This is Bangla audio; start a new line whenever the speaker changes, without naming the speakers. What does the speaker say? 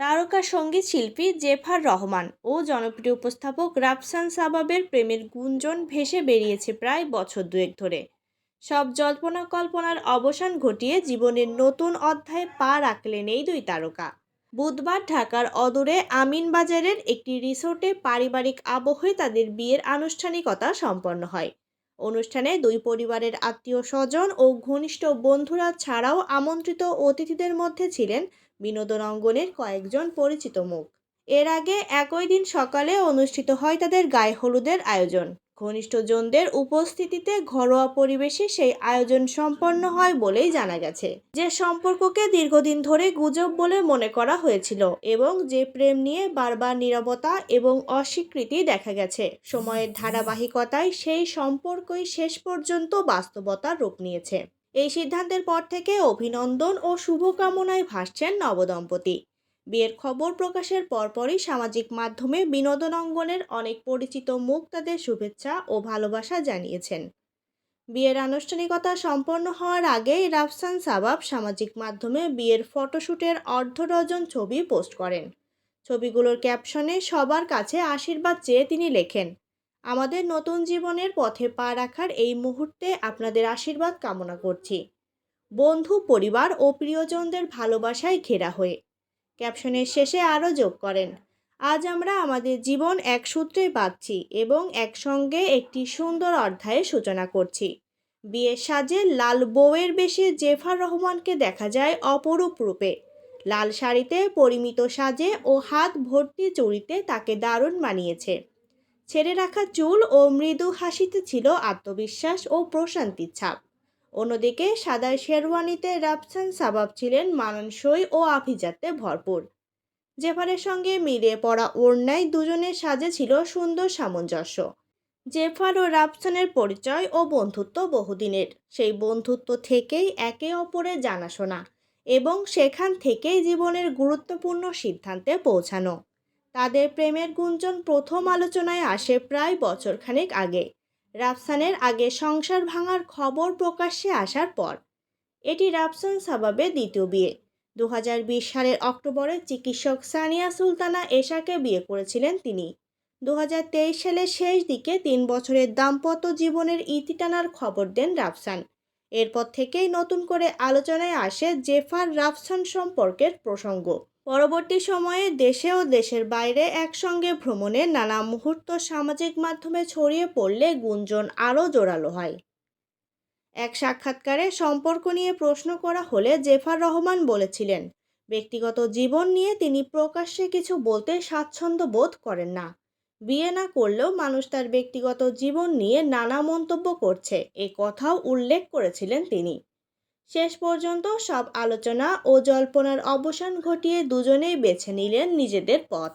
তারকা সঙ্গীত শিল্পী জেফার রহমান ও জনপ্রিয় উপস্থাপক রাফসান সাবাবের প্রেমের গুঞ্জন ভেসে বেরিয়েছে প্রায় বছর দুয়েক ধরে। সব জল্পনা কল্পনার অবসান ঘটিয়ে জীবনের নতুন অধ্যায়ে পা রাখলেন এই দুই তারকা। বুধবার ঢাকার অদূরে আমিনবাজারের একটি রিসোর্টে পারিবারিক আবহে তাদের বিয়ের আনুষ্ঠানিকতা সম্পন্ন হয়। অনুষ্ঠানে দুই পরিবারের আত্মীয় স্বজন ও ঘনিষ্ঠ বন্ধুরা ছাড়াও আমন্ত্রিত অতিথিদের মধ্যে ছিলেন বিনোদন অঙ্গনের কয়েকজন পরিচিত মুখ। এর আগে একই দিন সকালে অনুষ্ঠিত হয় তাদের গায়ে হলুদের আয়োজন। ঘনিষ্ঠজনদের উপস্থিতিতে ঘরোয়া পরিবেশে সেই আয়োজন সম্পন্ন হয় বলেই জানা গেছে। যে সম্পর্ককে দীর্ঘদিন ধরে গুজব বলে মনে করা হয়েছিল এবং যে প্রেম নিয়ে বারবার নীরবতা এবং অস্বীকৃতি দেখা গেছে, সময়ের ধারাবাহিকতায় সেই সম্পর্কই শেষ পর্যন্ত বাস্তবতার রূপ নিয়েছে। এই সিদ্ধান্তের পর থেকে অভিনন্দন ও শুভকামনায় ভাসছেন নবদম্পতি। বিয়ের খবর প্রকাশের পরপরই সামাজিক মাধ্যমে বিনোদন অঙ্গনের অনেক পরিচিত মুখ তাদের শুভেচ্ছা ও ভালোবাসা জানিয়েছেন। বিয়ের আনুষ্ঠানিকতা সম্পন্ন হওয়ার আগেই রাফসান সাবাব সামাজিক মাধ্যমে বিয়ের ফটোশ্যুটের অর্ধ ডজন ছবি পোস্ট করেন। ছবিগুলোর ক্যাপশনে সবার কাছে আশীর্বাদ চেয়ে তিনি লেখেন, আমাদের নতুন জীবনের পথে পা রাখার এই মুহূর্তে আপনাদের আশীর্বাদ কামনা করছি, বন্ধু, পরিবার ও প্রিয়জনদের ভালোবাসায় ঘেরা হয়ে। ক্যাপশনের শেষে আরও যোগ করেন, আজ আমরা আমাদের জীবন এক সূত্রে বাঁধছি এবং একসঙ্গে একটি সুন্দর অধ্যায়ের সূচনা করছি। বিয়ের সাজে লাল বউয়ের বেশে জেফার রহমানকে দেখা যায় অপরূপ রূপে। লাল শাড়িতে পরিমিত সাজে ও হাত ভর্তি চুড়িতে তাকে দারুণ মানিয়েছে। ছেড়ে রাখা চুল ও মৃদু হাসিতে ছিল আত্মবিশ্বাস ও প্রশান্তির ছাপ। অন্যদিকে সাদা শেরওয়ানিতে রাফসান সাবাব ছিলেন মানানসই ও আভিজাত্যে ভরপুর। জেফারের সঙ্গে মিলিয়ে পড়া ওড়নায় দুজনের সাজে ছিল সুন্দর সামঞ্জস্য। জেফার ও রাফসানের পরিচয় ও বন্ধুত্ব বহুদিনের। সেই বন্ধুত্ব থেকেই একে অপরের জানাশোনা এবং সেখান থেকেই জীবনের গুরুত্বপূর্ণ সিদ্ধান্তে পৌঁছানো। তাদের প্রেমের গুঞ্জন প্রথম আলোচনায় আসে প্রায় বছরখানেক আগে, রাফসানের আগে সংসার ভাঙার খবর প্রকাশ্যে আসার পর। এটি রাফসান সাবাবের দ্বিতীয় বিয়ে। 2020 সালের অক্টোবরে চিকিৎসক সানিয়া সুলতানা এশাকে বিয়ে করেছিলেন তিনি। 2023 সালের শেষ দিকে 3 বছরের দাম্পত্য জীবনের ইতি টানার খবর দেন রাফসান। এরপর থেকেই নতুন করে আলোচনায় আসে জেফার রাফসান সম্পর্কের প্রসঙ্গ। পরবর্তী সময়ে দেশে ও দেশের বাইরে একসঙ্গে ভ্রমণের নানা মুহূর্ত সামাজিক মাধ্যমে ছড়িয়ে পড়লে গুঞ্জন আরও জোরালো হয়। এক সাক্ষাৎকারে সম্পর্ক নিয়ে প্রশ্ন করা হলে জেফার রহমান বলেছিলেন, ব্যক্তিগত জীবন নিয়ে তিনি প্রকাশ্যে কিছু বলতে স্বাচ্ছন্দ্য বোধ করেন না। বিয়ে না করলেও মানুষ তার ব্যক্তিগত জীবন নিয়ে নানা মন্তব্য করছে, এ কথাও উল্লেখ করেছিলেন তিনি। শেষ পর্যন্ত সব আলোচনা ও জল্পনার অবসান ঘটিয়ে দুজনেই বেছে নিলেন নিজেদের পথ।